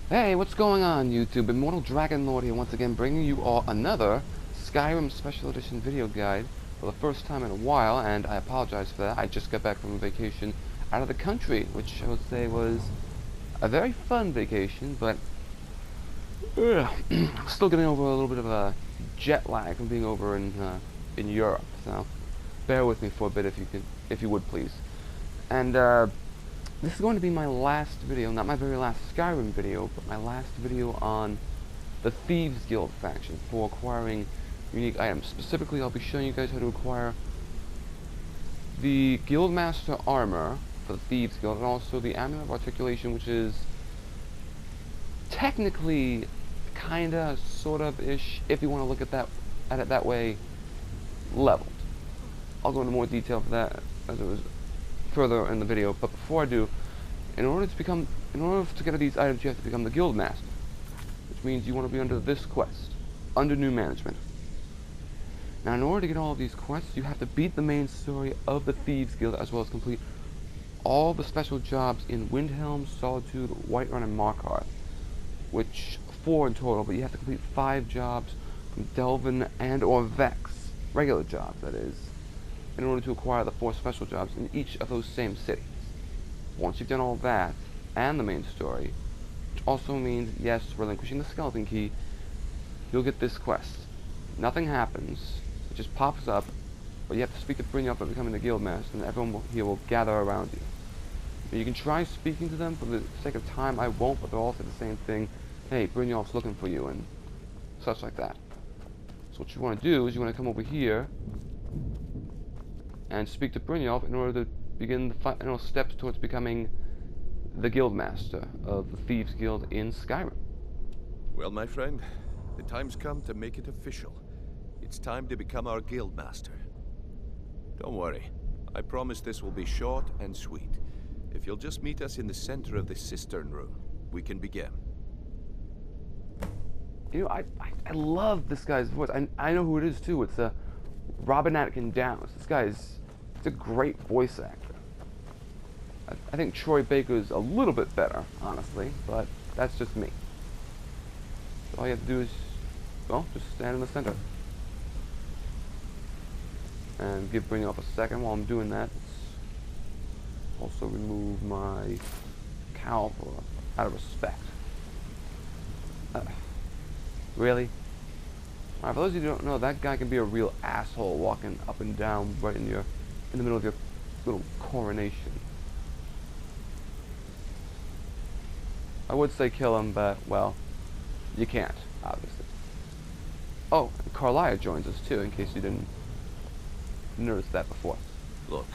Hey, what's going on, YouTube? Immortal Dragon Lord here, once again bringing you all another Skyrim Special Edition video guide for the first time in a while, and I apologize for that. I just got back from a vacation out of the country, which I would say was a very fun vacation, but still getting over a little bit of a jet lag from being over in Europe. So bear with me for a bit if you would please. And this is going to be my last video, not my very last Skyrim video, but my last video on the Thieves Guild faction for acquiring unique items. Specifically, I'll be showing you guys how to acquire the Guildmaster armor for the Thieves Guild, and also the Amulet of Articulation, which is technically kinda, sort of-ish, if you want to look at it that way, leveled. I'll go into more detail for that as it was further in the video, but before I do, in order to get these items, you have to become the Guildmaster, which means you want to be under this quest, under new management. Now, in order to get all of these quests, you have to beat the main story of the Thieves Guild, as well as complete all the special jobs in Windhelm, Solitude, Whiterun, and Markarth, which 4 in total, but you have to complete 5 jobs from Delvin and or Vex, regular jobs that is, in order to acquire the 4 special jobs in each of those same cities. Once you've done all that, and the main story, which also means, yes, relinquishing the skeleton key, you'll get this quest. Nothing happens, it just pops up, but you have to speak to Brynjolf about becoming the Guildmaster, and everyone here will gather around you. Now, you can try speaking to them. For the sake of time, I won't, but they'll all say the same thing. Hey, Brynjolf's looking for you, and such like that. So what you want to do is you want to come over here and speak to Brynjolf in order to begin the final steps towards becoming the Guildmaster of the Thieves Guild in Skyrim. Well, my friend, the time's come to make it official. It's time to become our Guildmaster. Don't worry, I promise this will be short and sweet. If you'll just meet us in the center of this cistern room, we can begin. You know, I love this guy's voice. I know who it is too. It's Robin Atkin Downes. This guy's a great voice actor. I think Troy Baker's a little bit better, honestly, but that's just me. So all you have to do is, well, just stand in the center. And give Brynjolf a second while I'm doing that. Let's also remove my cowl out of respect. Really? Alright, for those of you who don't know, that guy can be a real asshole walking up and down right in the middle of your little coronation. I would say kill him, but, well, you can't, obviously. Oh, and Carlia joins us too, in case you didn't notice that before. Look,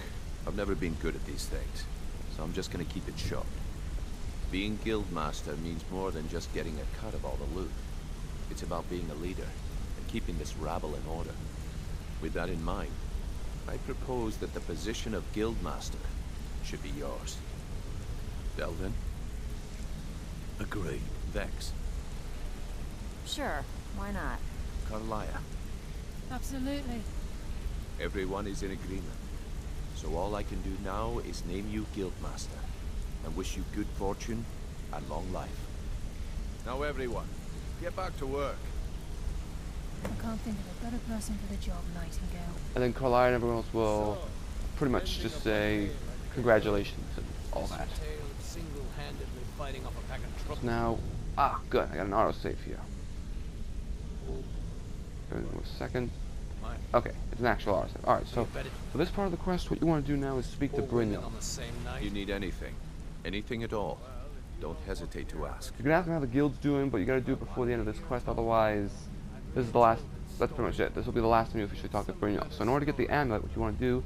I've never been good at these things, so I'm just gonna keep it short. Being Guildmaster means more than just getting a cut of all the loot. It's about being a leader and keeping this rabble in order. With that in mind, I propose that the position of Guildmaster should be yours. Delvin? Agreed. Vex? Sure, why not? Carlia? Absolutely. Everyone is in agreement. So all I can do now is name you Guildmaster and wish you good fortune and long life. Now everyone, get back to work. I can't think of a better person for the job, Nightingale. And then Carlia and everyone else will pretty much just say congratulations and all that. So now, good, I got an autosave here. Give me a second. Okay, it's an actual autosave. Alright, so for this part of the quest, what you want to do now is speak to Brynjolf. You need anything at all, don't hesitate to ask. You can ask him how the guild's doing, but you gotta do it before the end of this quest, otherwise, this is the last, that's pretty much it. This will be the last time you officially talk to Brynjolf. So in order to get the amulet, what you want to do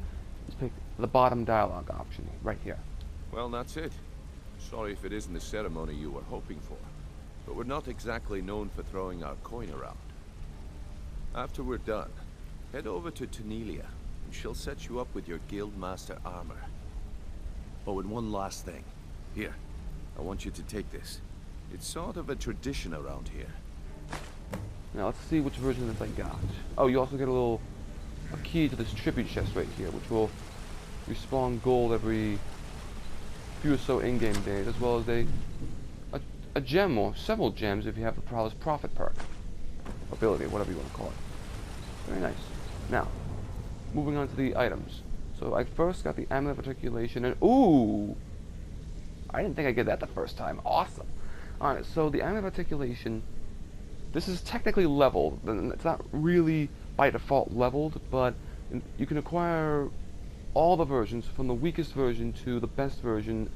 is pick the bottom dialogue option, right here. Well, that's it. Sorry if it isn't the ceremony you were hoping for, but we're not exactly known for throwing our coin around. After we're done, head over to Tanelia, and she'll set you up with your Guildmaster armor. Oh, and one last thing. Here, I want you to take this. It's sort of a tradition around here. Now let's see which version of this I got. Oh, you also get a key to this tribute chest right here, which will respawn gold every few or so in-game days, as well as a a gem or several gems if you have the Prowler's Prophet perk. Ability, whatever you want to call it. Very nice. Now, moving on to the items. So I first got the Amulet of Articulation, and ooh! I didn't think I'd get that the first time. Awesome! Alright, so the Amulet of Articulation, this is technically leveled. It's not really by default leveled, but you can acquire all the versions from the weakest version to the best version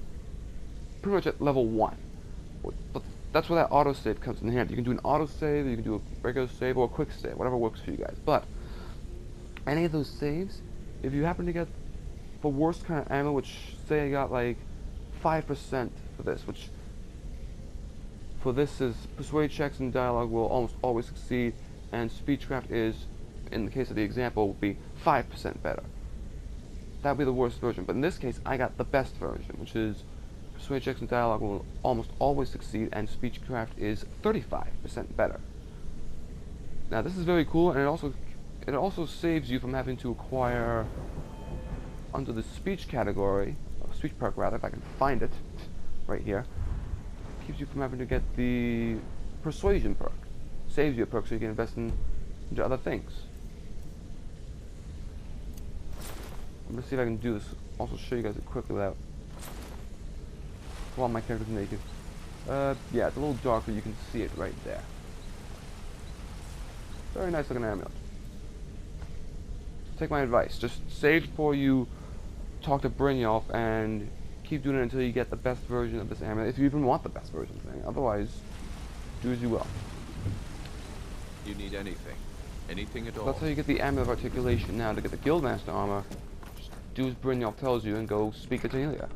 pretty much at level 1. But that's where that autosave comes in handy. You can do an autosave, you can do a regular save, or a quick save, whatever works for you guys. But any of those saves, if you happen to get the worst kind of ammo, which say I got like 5% for this, which for this is persuade checks and dialogue will almost always succeed, and speechcraft is, in the case of the example, will be 5% better. That would be the worst version, but in this case I got the best version, which is persuade checks and dialogue will almost always succeed, and speechcraft is 35% better. Now this is very cool, and it also saves you from having to acquire under the speech category, or speech perk rather, if I can find it, right here. Keeps you from having to get the persuasion perk. Saves you a perk so you can invest into other things. I'm gonna see if I can do this. Also show you guys it quickly without while my character's naked. Yeah, it's a little darker. You can see it right there. Very nice looking amulet. Take my advice. Just save before you talk to Brynjolf and keep doing it until you get the best version of this amulet, if you even want the best version of the thing. Otherwise, do as you will. You need anything? Anything at all? That's how you get the Amulet of Articulation. Now, to get the Guildmaster armor, just do as Brynjolf tells you and go speak to Talia.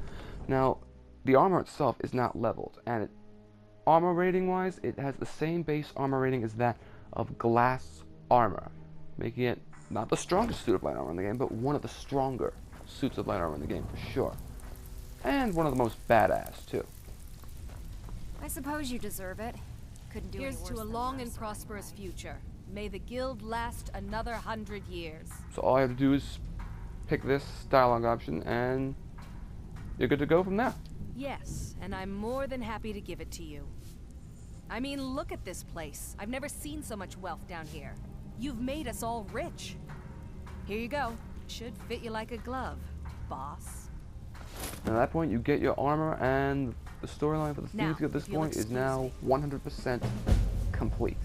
Now, the armor itself is not leveled, and armor rating wise, it has the same base armor rating as that of glass armor, making it not the strongest suit of light armor in the game, but one of the stronger suits of light armor in the game for sure. And one of the most badass, too. I suppose you deserve it. Couldn't do Here's any worse to a than long that, and so- prosperous future. May the guild last another 100 years. So all I have to do is pick this dialogue option, and you're good to go from there. Yes, and I'm more than happy to give it to you. I mean, look at this place. I've never seen so much wealth down here. You've made us all rich. Here you go. Should fit you like a glove, boss. And at that point, you get your armor, and the storyline for the Now, Thieves Guild at this if you'll point is excuse now me. 100% complete.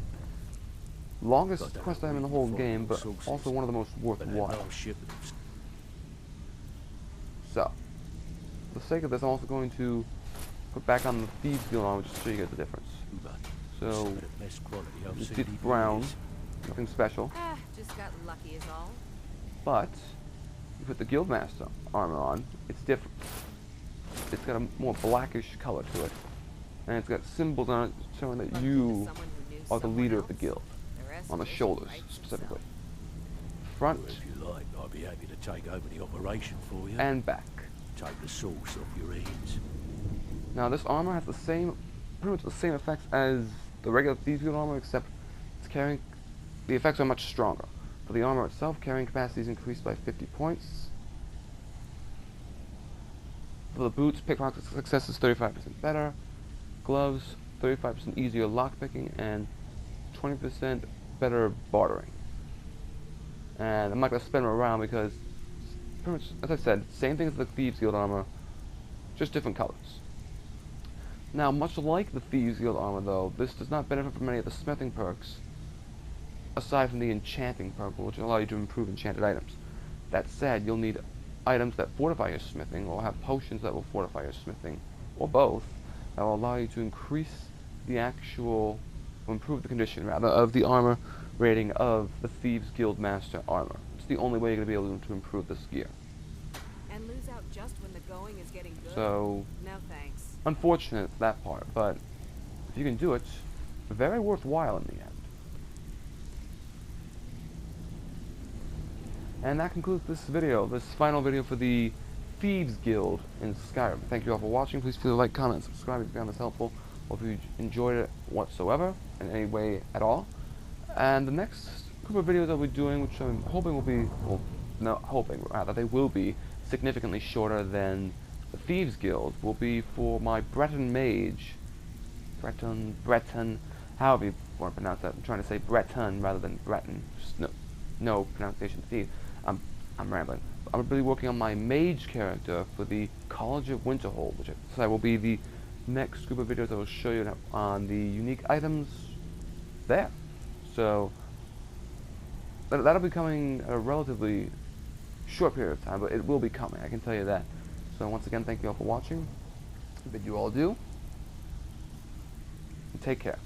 Longest quest time in the whole game, but also one of the most worthwhile. So, for the sake of this, I'm also going to put back on the Thieves Guild armor just to show you guys the difference. So, it's deep brown, nothing special, Just got lucky is all. but you put the Guildmaster armor on, it's different. It's got a more blackish color to it, and it's got symbols on it showing that Bumped into you someone who knew are the someone leader of the else. guild, The rest on the just shoulders writes specifically. itself. Front If you like, I'd be happy to take over the operation for you. and back. Take the sauce off your hands. Now this armor has the same, pretty much the same effects as the regular Thieves Guild armor, except it's carrying, the effects are much stronger. For the armor itself, carrying capacity is increased by 50 points. For the boots, pickpocket success is 35% better. Gloves, 35% easier lockpicking, and 20% better bartering. And I'm not going to spin them around because, pretty much, as I said, same thing as the Thieves Guild armor, just different colors. Now, much like the Thieves Guild armor, though, this does not benefit from any of the smithing perks, aside from the enchanting perk, which will allow you to improve enchanted items. That said, you'll need items that fortify your smithing, or have potions that will fortify your smithing, or both, that will allow you to increase the actual, or improve the condition, rather, of the armor rating of the Thieves Guild Master armor. It's the only way you're going to be able to improve this gear. And lose out just when the going is getting good? So, No thanks. unfortunate, that part, but if you can do it, very worthwhile in the end. And that concludes this video, this final video for the Thieves Guild in Skyrim. Thank you all for watching. Please feel like, comment, and subscribe if you found this helpful, or if you enjoyed it whatsoever, in any way at all. And the next group of videos I'll be doing, which I'm hoping will be, well, not hoping, rather, they will be significantly shorter than the Thieves Guild, will be for my Breton Mage Breton, however you want to pronounce that. I'm trying to say Breton rather than Breton. Just no pronunciation fee. I'm rambling. I'm really working on my mage character for the College of Winterhold, which I will be the next group of videos I will show you on the unique items there. So that'll be coming a relatively short period of time, but it will be coming, I can tell you that. So once again, thank you all for watching. I bid you all adieu, and take care.